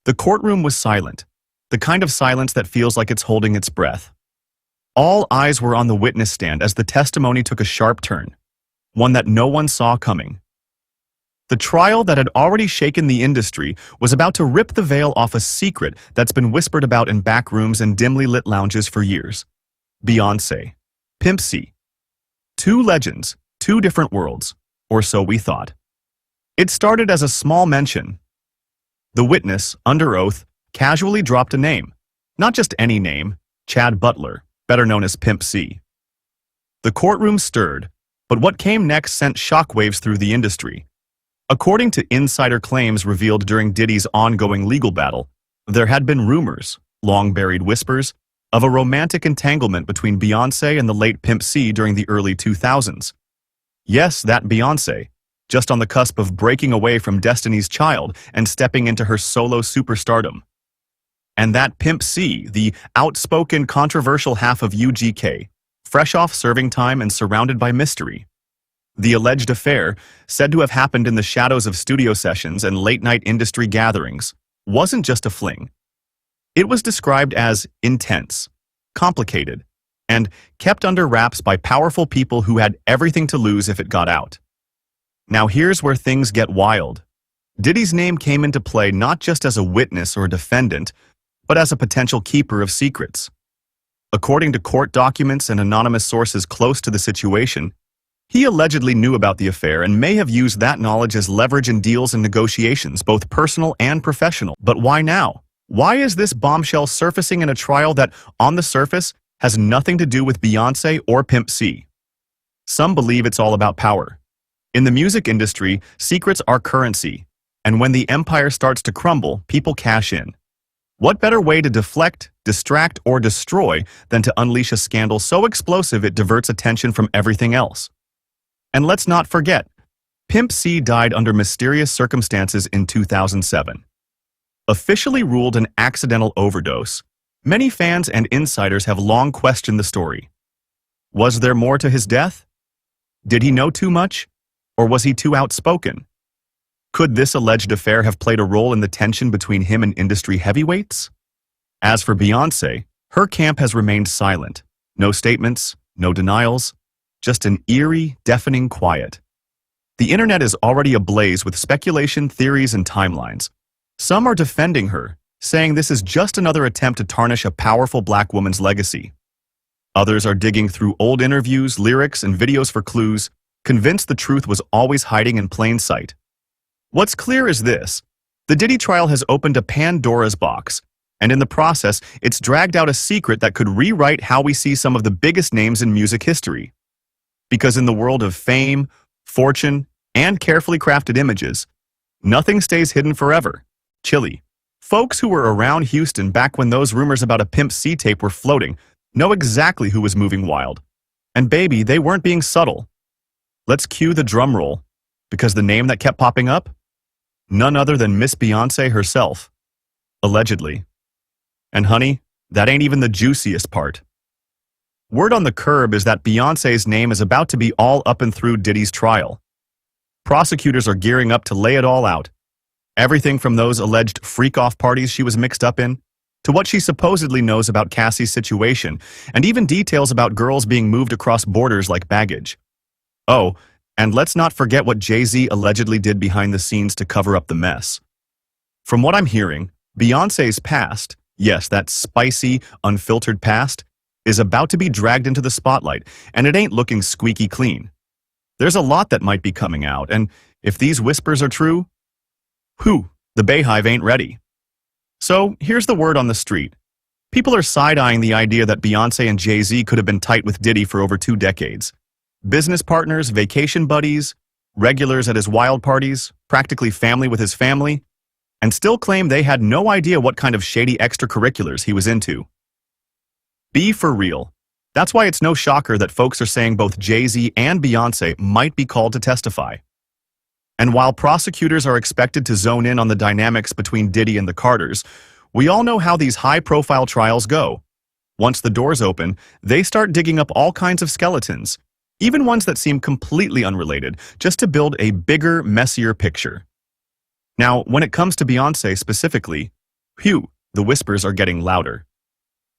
The courtroom was silent, the kind of silence that feels like it's holding its breath. All eyes were on the witness stand as the testimony took a sharp turn, one that no one saw coming. The trial that had already shaken the industry was about to rip the veil off a secret that's been whispered about in back rooms and dimly lit lounges for years. Beyoncé, Pimp C. Two legends, two different worlds, or so we thought. It started as a small mention. The witness, under oath, casually dropped a name. Not just any name, Chad Butler, better known as Pimp C. The courtroom stirred, but what came next sent shockwaves through the industry. According to insider claims revealed during Diddy's ongoing legal battle, there had been rumors, long-buried whispers, of a romantic entanglement between Beyoncé and the late Pimp C during the early 2000s. Yes, that Beyoncé, just on the cusp of breaking away from Destiny's Child and stepping into her solo superstardom. And that Pimp C, the outspoken, controversial half of UGK, fresh off serving time and surrounded by mystery. The alleged affair, said to have happened in the shadows of studio sessions and late-night industry gatherings, wasn't just a fling. It was described as intense, complicated, and kept under wraps by powerful people who had everything to lose if it got out. Now here's where things get wild. Diddy's name came into play not just as a witness or defendant, but as a potential keeper of secrets. According to court documents and anonymous sources close to the situation, he allegedly knew about the affair and may have used that knowledge as leverage in deals and negotiations, both personal and professional. But why now? Why is this bombshell surfacing in a trial that, on the surface, has nothing to do with Beyoncé or Pimp C? Some believe it's all about power. In the music industry, secrets are currency, and when the empire starts to crumble, people cash in. What better way to deflect, distract, or destroy than to unleash a scandal so explosive it diverts attention from everything else? And let's not forget, Pimp C died under mysterious circumstances in 2007. Officially ruled an accidental overdose, many fans and insiders have long questioned the story. Was there more to his death? Did he know too much? Or was he too outspoken? Could this alleged affair have played a role in the tension between him and industry heavyweights? As for Beyoncé, her camp has remained silent. No statements, no denials, just an eerie, deafening quiet. The internet is already ablaze with speculation, theories, and timelines. Some are defending her, saying this is just another attempt to tarnish a powerful black woman's legacy. Others are digging through old interviews, lyrics, and videos for clues, convinced the truth was always hiding in plain sight. What's clear is this: the Diddy trial has opened a Pandora's box, and in the process, it's dragged out a secret that could rewrite how we see some of the biggest names in music history. Because in the world of fame, fortune, and carefully crafted images, nothing stays hidden forever. Chile. Folks who were around Houston back when those rumors about a Pimp C tape were floating know exactly who was moving wild. And baby, they weren't being subtle. Let's cue the drum roll, because the name that kept popping up? None other than Miss Beyoncé herself. Allegedly. And honey, that ain't even the juiciest part. Word on the curb is that Beyoncé's name is about to be all up and through Diddy's trial. Prosecutors are gearing up to lay it all out. Everything from those alleged freak-off parties she was mixed up in, to what she supposedly knows about Cassie's situation, and even details about girls being moved across borders like baggage. Oh, and let's not forget what Jay-Z allegedly did behind the scenes to cover up the mess. From what I'm hearing, Beyoncé's past, yes, that spicy, unfiltered past, is about to be dragged into the spotlight, and it ain't looking squeaky clean. There's a lot that might be coming out, and if these whispers are true, the Bayhive ain't ready. So here's the word on the street. People are side-eyeing the idea that Beyoncé and Jay-Z could have been tight with Diddy for over 2 decades. Business partners, vacation buddies, regulars at his wild parties, practically family with his family, and still claim they had no idea what kind of shady extracurriculars he was into. Be for real. That's why it's no shocker that folks are saying both Jay-Z and Beyoncé might be called to testify. And while prosecutors are expected to zone in on the dynamics between Diddy and the Carters, we all know how these high-profile trials go. Once the doors open, they start digging up all kinds of skeletons, even ones that seem completely unrelated, just to build a bigger, messier picture. Now, when it comes to Beyoncé specifically, Phew, the whispers are getting louder.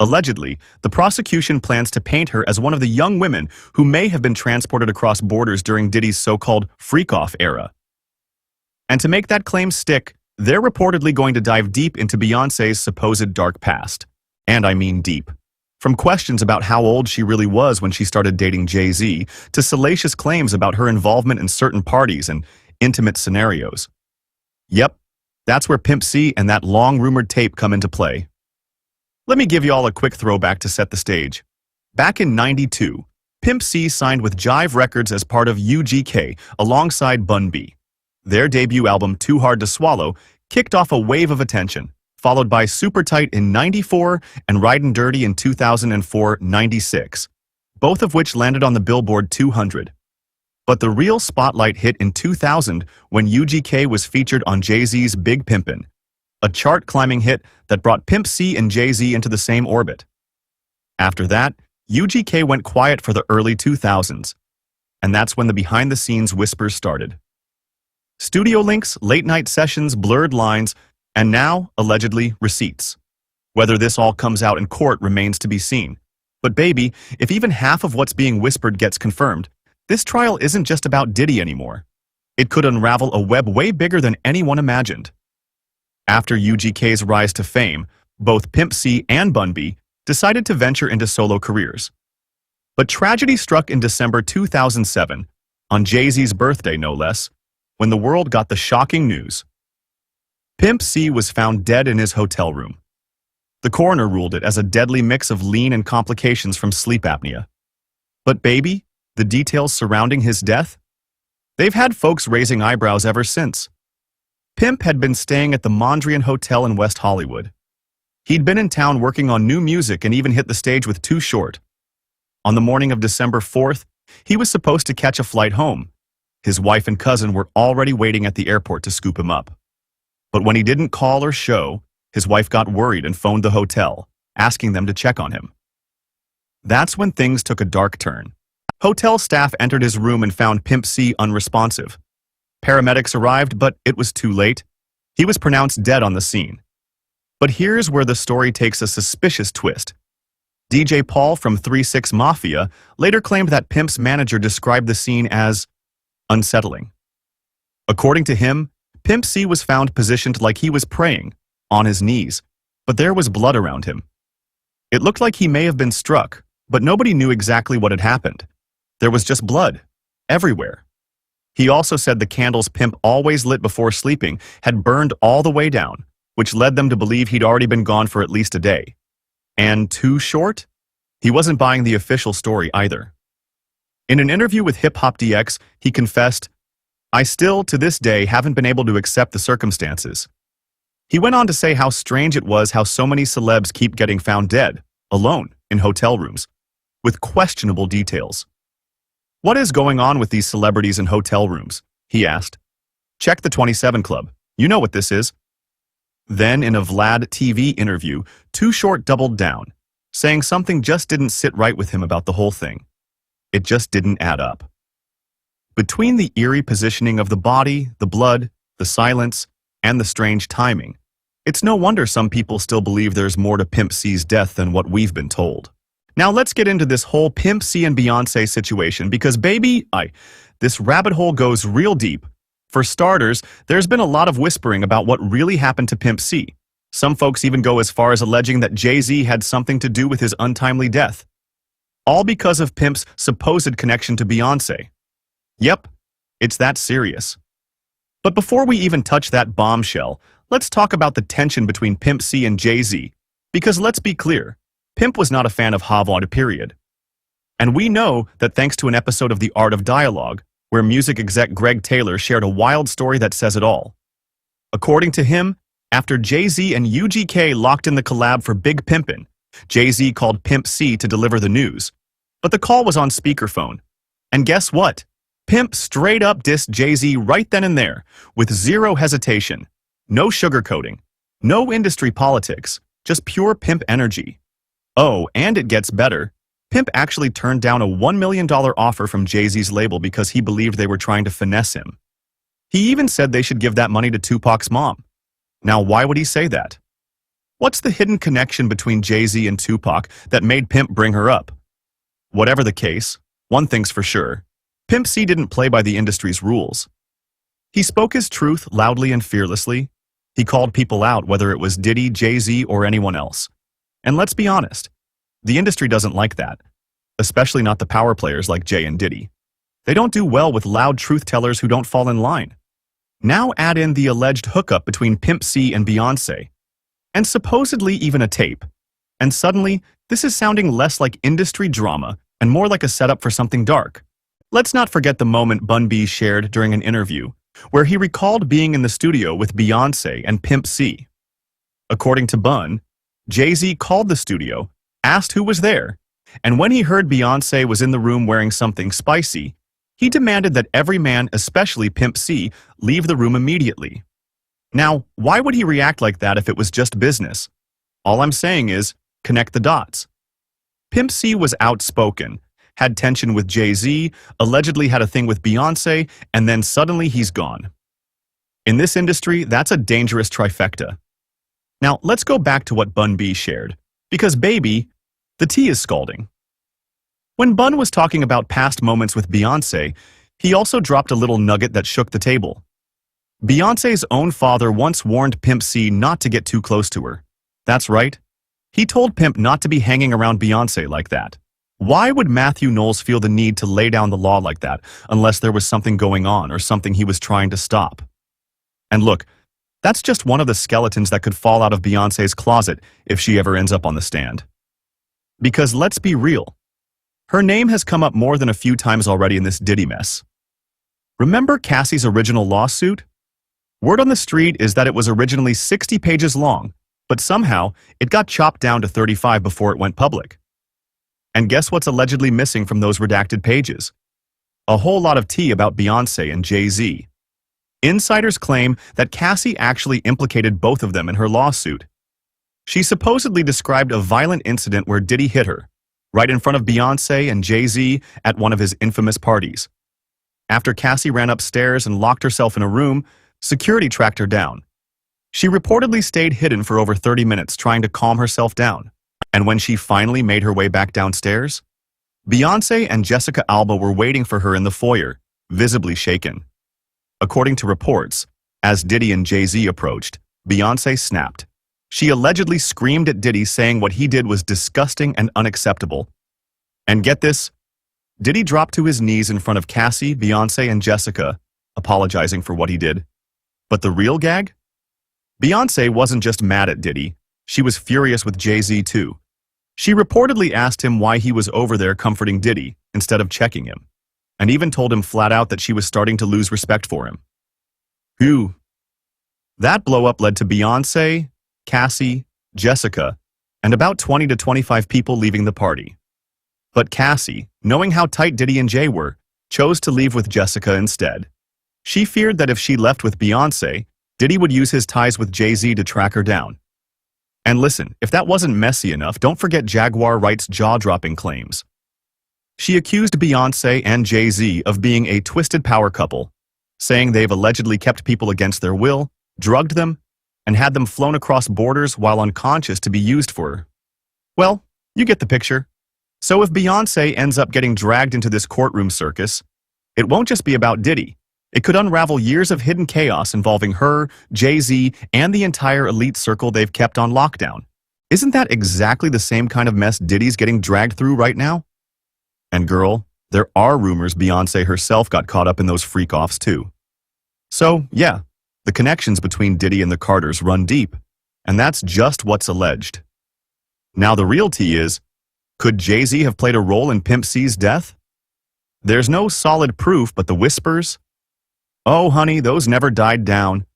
Allegedly, the prosecution plans to paint her as one of the young women who may have been transported across borders during Diddy's so-called freak-off era. And to make that claim stick, they're reportedly going to dive deep into Beyoncé's supposed dark past. And I mean deep. From questions about how old she really was when she started dating Jay-Z, to salacious claims about her involvement in certain parties and intimate scenarios. Yep, that's where Pimp C and that long-rumored tape come into play. Let me give you all a quick throwback to set the stage. Back in '92, Pimp C signed with Jive Records as part of UGK alongside Bun B. Their debut album, Too Hard to Swallow, kicked off a wave of attention, followed by Super Tight in '94 and Ridin' Dirty in 2004-96, both of which landed on the Billboard 200. But the real spotlight hit in 2000 when UGK was featured on Jay-Z's Big Pimpin', a chart-climbing hit that brought Pimp C and Jay-Z into the same orbit. After that, UGK went quiet for the early 2000s, and that's when the behind-the-scenes whispers started. Studio links, late-night sessions, blurred lines, and now, allegedly, receipts. Whether this all comes out in court remains to be seen. But baby, if even half of what's being whispered gets confirmed, this trial isn't just about Diddy anymore. It could unravel a web way bigger than anyone imagined. After UGK's rise to fame, both Pimp C and Bun B decided to venture into solo careers. But tragedy struck in December 2007, on Jay-Z's birthday no less, when the world got the shocking news. Pimp C was found dead in his hotel room. The coroner ruled it as a deadly mix of lean and complications from sleep apnea. But baby, the details surrounding his death? They've had folks raising eyebrows ever since. Pimp had been staying at the Mondrian Hotel in West Hollywood. He'd been in town working on new music and even hit the stage with Too Short. On the morning of December 4th, he was supposed to catch a flight home. His wife and cousin were already waiting at the airport to scoop him up. But when he didn't call or show, his wife got worried and phoned the hotel, asking them to check on him. That's when things took a dark turn. Hotel staff entered his room and found Pimp C unresponsive. Paramedics arrived, but it was too late. He was pronounced dead on the scene. But here's where the story takes a suspicious twist. DJ Paul from 3-6 Mafia later claimed that Pimp's manager described the scene as unsettling. According to him, Pimp C was found positioned like he was praying, on his knees, but there was blood around him. It looked like he may have been struck, but nobody knew exactly what had happened. There was just blood, everywhere. He also said the candles Pimp always lit before sleeping had burned all the way down, which led them to believe he'd already been gone for at least a day. And Too Short? He wasn't buying the official story either. In an interview with Hip Hop DX, he confessed, "I still, to this day, haven't been able to accept the circumstances." He went on to say how strange it was how so many celebs keep getting found dead, alone, in hotel rooms, with questionable details. "What is going on with these celebrities in hotel rooms?" he asked. "Check the 27 Club. You know what this is." Then, in a Vlad TV interview, Too Short doubled down, saying something just didn't sit right with him about the whole thing. It just didn't add up. Between the eerie positioning of the body, the blood, the silence, and the strange timing, it's no wonder some people still believe there's more to Pimp C's death than what we've been told. Now let's get into this whole Pimp C and Beyonce situation because baby, this rabbit hole goes real deep. For starters, there's been a lot of whispering about what really happened to Pimp C. Some folks even go as far as alleging that Jay-Z had something to do with his untimely death. All because of Pimp's supposed connection to Beyonce. Yep, it's that serious. But before we even touch that bombshell, let's talk about the tension between Pimp C and Jay-Z. Because let's be clear, Pimp was not a fan of Havard, period. And we know that thanks to an episode of The Art of Dialogue, where music exec Greg Taylor shared a wild story that says it all. According to him, after Jay-Z and UGK locked in the collab for Big Pimpin', Jay-Z called Pimp C to deliver the news. But the call was on speakerphone. And guess what? Pimp straight up dissed Jay-Z right then and there, with zero hesitation. No sugarcoating. No industry politics. Just pure Pimp energy. Oh, and it gets better. Pimp actually turned down a $1 million offer from Jay-Z's label because he believed they were trying to finesse him. He even said they should give that money to Tupac's mom. Now, why would he say that? What's the hidden connection between Jay-Z and Tupac that made Pimp bring her up? Whatever the case, one thing's for sure. Pimp C didn't play by the industry's rules. He spoke his truth loudly and fearlessly. He called people out, whether it was Diddy, Jay-Z, or anyone else. And let's be honest, the industry doesn't like that, especially not the power players like Jay and Diddy. They don't do well with loud truth-tellers who don't fall in line. Now add in the alleged hookup between Pimp C and Beyonce, and supposedly even a tape. And suddenly, this is sounding less like industry drama and more like a setup for something dark. Let's not forget the moment Bun B shared during an interview, where he recalled being in the studio with Beyonce and Pimp C. According to Bun, Jay-Z called the studio, asked who was there, and when he heard Beyonce was in the room wearing something spicy, he demanded that every man, especially Pimp C, leave the room immediately. Now, why would he react like that if it was just business? All I'm saying is, connect the dots. Pimp C was outspoken, had tension with Jay-Z, allegedly had a thing with Beyonce, and then suddenly he's gone. In this industry, that's a dangerous trifecta. Now, let's go back to what Bun B shared, because baby, the tea is scalding. When Bun was talking about past moments with Beyonce, he also dropped a little nugget that shook the table. Beyonce's own father once warned Pimp C not to get too close to her. That's right. He told Pimp not to be hanging around Beyonce like that. Why would Matthew Knowles feel the need to lay down the law like that unless there was something going on or something he was trying to stop? And look, that's just one of the skeletons that could fall out of Beyonce's closet if she ever ends up on the stand. Because let's be real, her name has come up more than a few times already in this Diddy mess. Remember Cassie's original lawsuit? Word on the street is that it was originally 60 pages long, but somehow it got chopped down to 35 before it went public. And guess what's allegedly missing from those redacted pages? A whole lot of tea about Beyonce and Jay-Z. Insiders claim that Cassie actually implicated both of them in her lawsuit. She supposedly described a violent incident where Diddy hit her, right in front of Beyonce and Jay-Z at one of his infamous parties. After Cassie ran upstairs and locked herself in a room, security tracked her down. She reportedly stayed hidden for over 30 minutes trying to calm herself down. And when she finally made her way back downstairs, Beyonce and Jessica Alba were waiting for her in the foyer, visibly shaken. According to reports, as Diddy and Jay-Z approached, Beyonce snapped. She allegedly screamed at Diddy saying what he did was disgusting and unacceptable. And get this, Diddy dropped to his knees in front of Cassie, Beyonce, and Jessica, apologizing for what he did. But the real gag? Beyonce wasn't just mad at Diddy, she was furious with Jay-Z too. She reportedly asked him why he was over there comforting Diddy instead of checking him, and even told him flat out that she was starting to lose respect for him. Phew. That blow-up led to Beyonce, Cassie, Jessica, and about 20 to 25 people leaving the party. But Cassie, knowing how tight Diddy and Jay were, chose to leave with Jessica instead. She feared that if she left with Beyonce, Diddy would use his ties with Jay-Z to track her down. And listen, if that wasn't messy enough, don't forget Jaguar Wright's jaw-dropping claims. She accused Beyonce and Jay-Z of being a twisted power couple, saying they've allegedly kept people against their will, drugged them, and had them flown across borders while unconscious to be used for her. Well, you get the picture. So if Beyonce ends up getting dragged into this courtroom circus, it won't just be about Diddy. It could unravel years of hidden chaos involving her, Jay-Z, and the entire elite circle they've kept on lockdown. Isn't that exactly the same kind of mess Diddy's getting dragged through right now? And girl, there are rumors Beyonce herself got caught up in those freak-offs too. So, yeah, the connections between Diddy and the Carters run deep, and that's just what's alleged. Now the real tea is, could Jay-Z have played a role in Pimp C's death? There's no solid proof, but the whispers? Oh, honey, those never died down.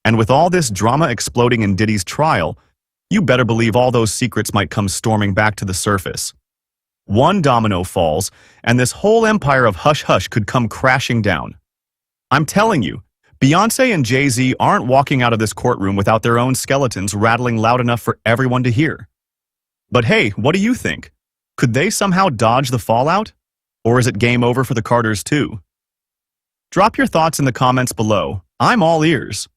And with all this drama exploding in Diddy's trial, you better believe all those secrets might come storming back to the surface. One domino falls, and this whole empire of hush-hush could come crashing down. I'm telling you, Beyonce and Jay-Z aren't walking out of this courtroom without their own skeletons rattling loud enough for everyone to hear. But hey, what do you think? Could they somehow dodge the fallout? Or is it game over for the Carters too? Drop your thoughts in the comments below. I'm all ears.